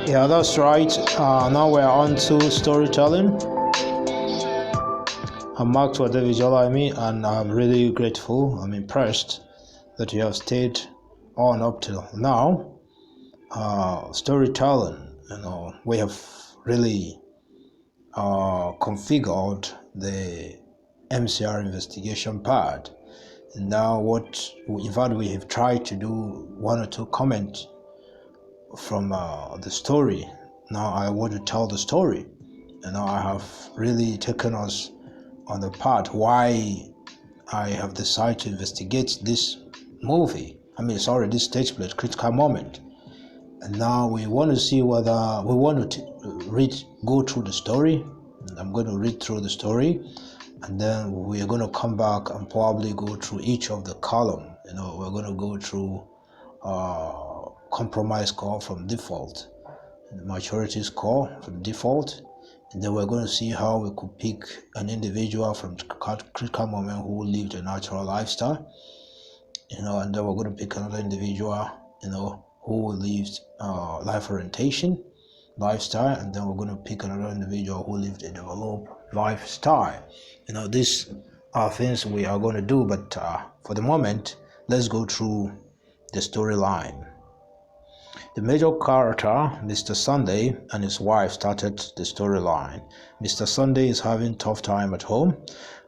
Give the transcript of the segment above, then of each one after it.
Yeah, that's right. Now we're on to storytelling. I'm Mark David, and I'm really grateful. I'm impressed that you have stayed on up till now. Storytelling, we have really configured the MCR investigation pad. And now, in fact, we have tried to do one or two comments from the story. Now, I want to tell the story. I have really taken us on the part why I have decided to investigate this this stage play, critical moment. And now we want to see whether we want to go through the story. I'm going to read through the story, and then we're going to come back and probably go through each of the column. We're going to go through compromise score from default, maturity score from default, and then we're going to see how we could pick an individual from critical moment who lived a natural lifestyle, and then we're going to pick another individual, who lived life orientation, lifestyle, and then we're going to pick another individual who lived a developed lifestyle. These are things we are going to do, but for the moment, let's go through the storyline. The major character, Mr. Sunday, and his wife started the storyline. Mr. Sunday is having a tough time at home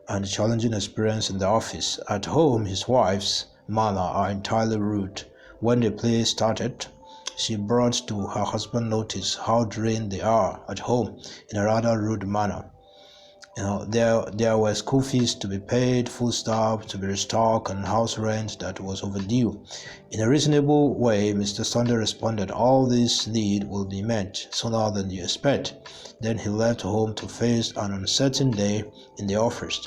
and a challenging experience in the office. At home, his wife's manner are entirely rude. When the play started, she brought to her husband notice how drained they are at home in a rather rude manner. There were school fees to be paid, food stuff to be restocked, and house rent that was overdue. In a reasonable way, Mr. Sunday responded, "All this need will be met sooner than you expect." Then he left home to face an uncertain day in the office.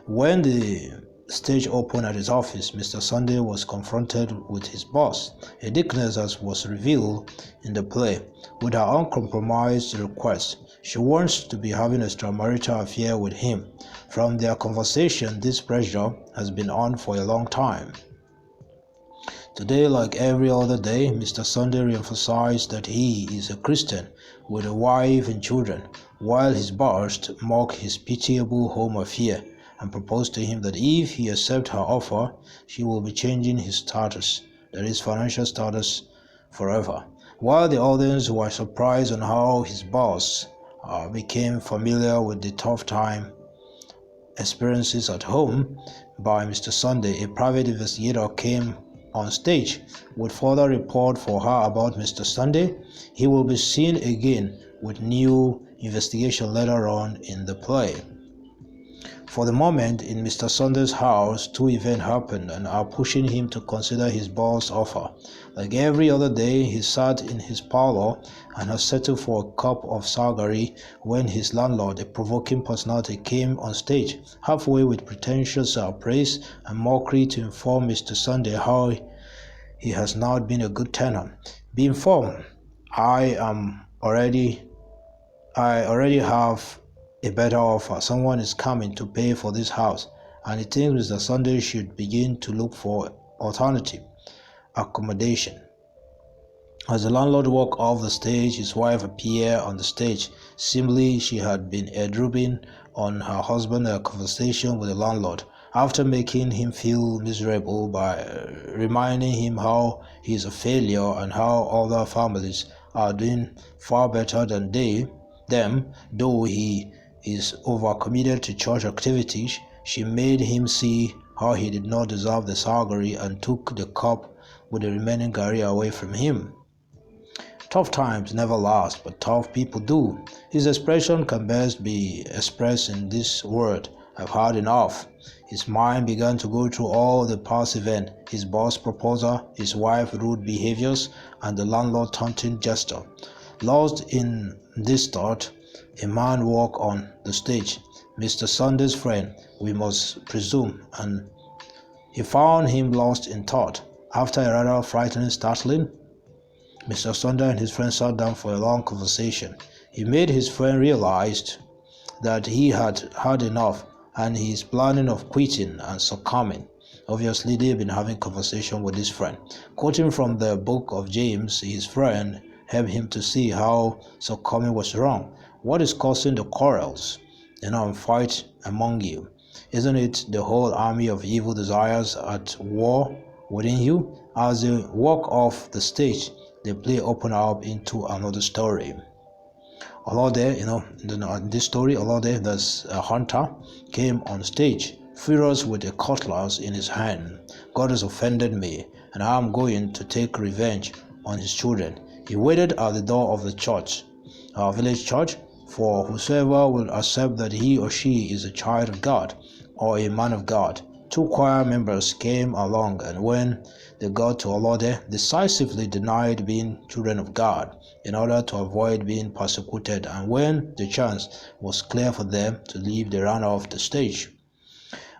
When the stage opened at his office, Mr. Sunday was confronted with his boss, a weakness as was revealed in the play. With her uncompromised request, she wants to be having a extramarital affair with him. From their conversation, this pressure has been on for a long time. Today, like every other day, Mr. Sunday re-emphasized that he is a Christian with a wife and children, while his boss mocked his pitiable home affair and proposed to him that if he accepts her offer, she will be changing his status, that is, financial status, forever. While the audience were surprised on how his boss became familiar with the tough time experiences at home by Mr. Sunday, a private investigator came on stage with further report for her about Mr. Sunday. He will be seen again with new investigation later on in the play. For the moment, in Mr. Sunday's house, two events happened and are pushing him to consider his boss' offer. Like every other day, he sat in his parlor and had settled for a cup of sagari when his landlord, a provoking personality, came on stage, halfway with pretentious praise and mockery to inform Mr. Sunday how he has now been a good tenant. Be informed, I already have a better offer. Someone is coming to pay for this house, and he thinks Mr. Sunday should begin to look for alternative accommodation. As the landlord walked off the stage, his wife appeared on the stage. Seemingly, she had been eavesdropping on her husband's conversation with the landlord. After making him feel miserable by reminding him how he is a failure and how other families are doing far better than them, though he is overcommitted to church activities, she made him see how he did not deserve the sagari and took the cup with the remaining gari away from him. Tough times never last, but tough people do. His expression can best be expressed in this word: I've had enough. His mind began to go through all the past events, his boss' proposal, his wife's rude behaviors, and the landlord taunting gesture. Lost in this thought, a man walked on the stage, Mr. Sunday's friend, we must presume, and he found him lost in thought. After a rather frightening startling, Mr. Sunday and his friend sat down for a long conversation. He made his friend realize that he had had enough and he is planning of quitting and succumbing. Obviously, they've been having conversation with his friend. Quoting from the book of James, his friend help him to see how succumbing was wrong. What is causing the quarrels and fight among you? Isn't it the whole army of evil desires at war within you? As they walk off the stage, the play open up into another story. Olode, in this story, Olode, that's a hunter, came on stage, furious with a cutlass in his hand. God has offended me, and I am going to take revenge on his children. He waited at the door of the church, our village church, for whosoever will accept that he or she is a child of God or a man of God. 2 choir members came along, and when they got to Olode, decisively denied being children of God in order to avoid being persecuted, and when the chance was clear for them to leave, they ran off the stage.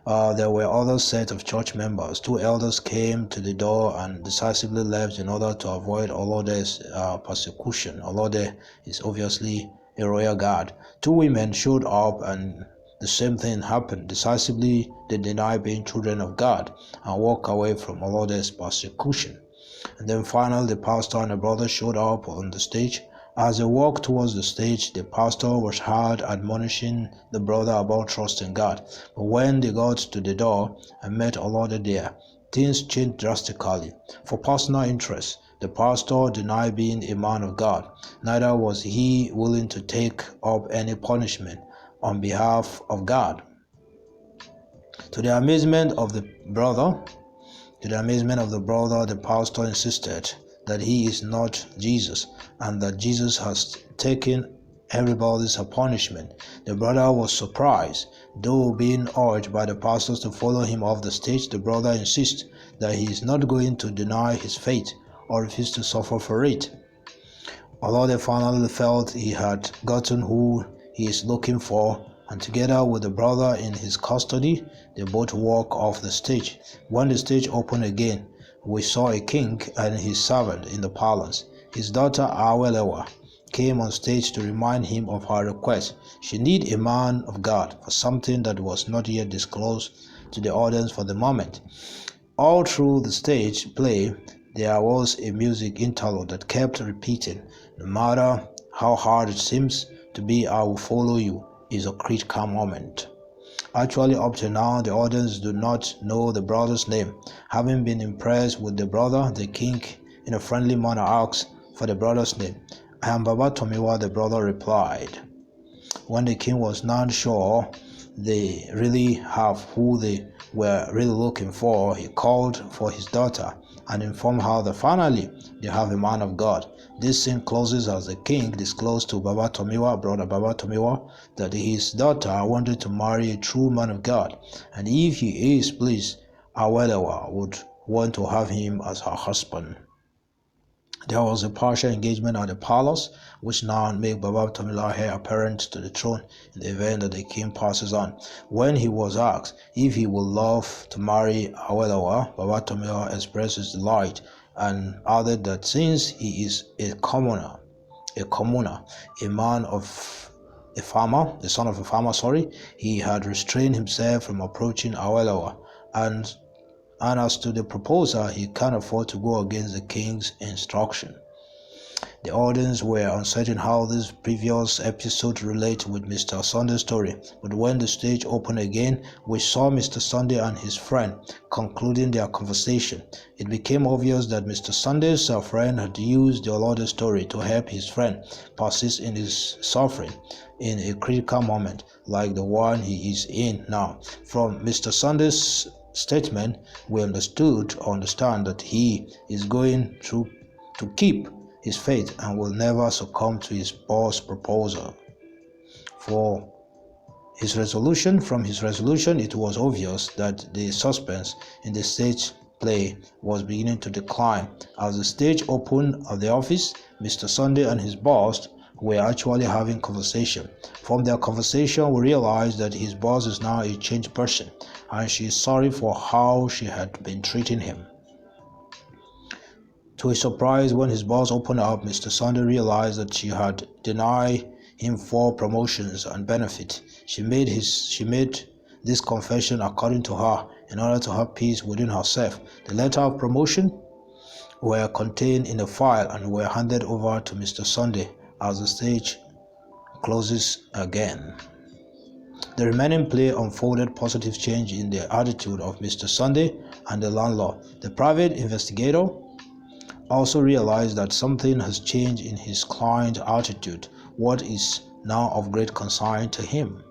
There were other set of church members. 2 elders came to the door and decisively left in order to avoid Olode's persecution. Olode is obviously a royal guard. 2 women showed up, and the same thing happened. Decisively, they deny being children of God and walk away from Olode's persecution. And then finally, the pastor and the brother showed up on the stage. As they walked towards the stage, the pastor was heard admonishing the brother about trusting God. But when they got to the door and met Olode there, things changed drastically. For personal interest, the pastor denied being a man of God. Neither was he willing to take up any punishment on behalf of God. To the amazement of the brother, the pastor insisted that he is not Jesus and that Jesus has taken everybody's punishment. The brother was surprised. Though being urged by the pastors to follow him off the stage, the brother insists that he is not going to deny his faith or refuse to suffer for it. Olode finally felt he had gotten who he is looking for, and together with the brother in his custody, they both walked off the stage. When the stage opened again, we saw a king and his servant in the palace. His daughter Awelewa came on stage to remind him of her request. She needed a man of God for something that was not yet disclosed to the audience for the moment. All through the stage play, there was a music interlude that kept repeating, "No matter how hard it seems to be, I will follow you," is a critical moment. Actually, up to now, the audience do not know the brother's name. Having been impressed with the brother, the king, in a friendly manner, asked for the brother's name. "I am Baba Tomiwa," the brother replied. When the king was not sure they really have who they were really looking for, he called for his daughter and informed her that finally they have a man of God. This scene closes as the king disclosed to Baba Tomiwa, brother Baba Tomiwa, that his daughter wanted to marry a true man of God, and if he is pleased, Awelewa would want to have him as her husband. There was a partial engagement at the palace, which now made Baba Tomiwa heir apparent to the throne in the event that the king passes on. When he was asked if he would love to marry Awelewa, Baba Tomiwa expressed his delight and added that since he is a commoner, a man of a farmer, the son of a farmer, he had restrained himself from approaching Awelewa, and as to the proposal, he can't afford to go against the king's instruction. The audience were uncertain how this previous episode relates with Mr. Sunday's story, but when the stage opened again, we saw Mr. Sunday and his friend concluding their conversation. It became obvious that Mr. Sunday's friend had used the Olode story to help his friend persist in his suffering in a critical moment like the one he is in now. From Mr. Sunday's statement, we understand that he is going to keep his faith and will never succumb to his boss' proposal. From his resolution, it was obvious that the suspense in the stage play was beginning to decline. As the stage opened at the office, Mr. Sunday and his boss were actually having conversation. From their conversation, we realized that his boss is now a changed person, and she is sorry for how she had been treating him. To his surprise, when his boss opened up, Mr. Sunday realized that she had denied him 4 promotions and benefits. She made this confession, according to her, in order to have peace within herself. The letter of promotion were contained in a file and were handed over to Mr. Sunday as the stage closes again. The remaining play unfolded positive change in the attitude of Mr. Sunday and the landlord. The private investigator also realized that something has changed in his client's attitude, what is now of great concern to him.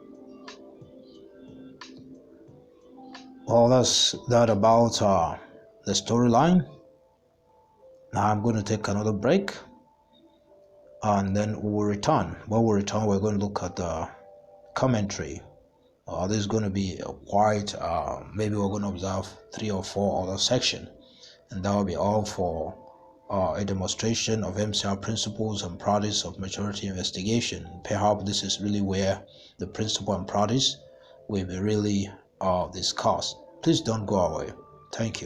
Well, that's that about the storyline. Now I'm going to take another break and then we'll return. When we return, we're going to look at the commentary. This is going to be quite, maybe we're going to observe 3 or 4 other sections, and that will be all for a demonstration of MCR principles and practice of maturity investigation. Perhaps this is really where the principle and practice will be really discussed. Please don't go away. Thank you.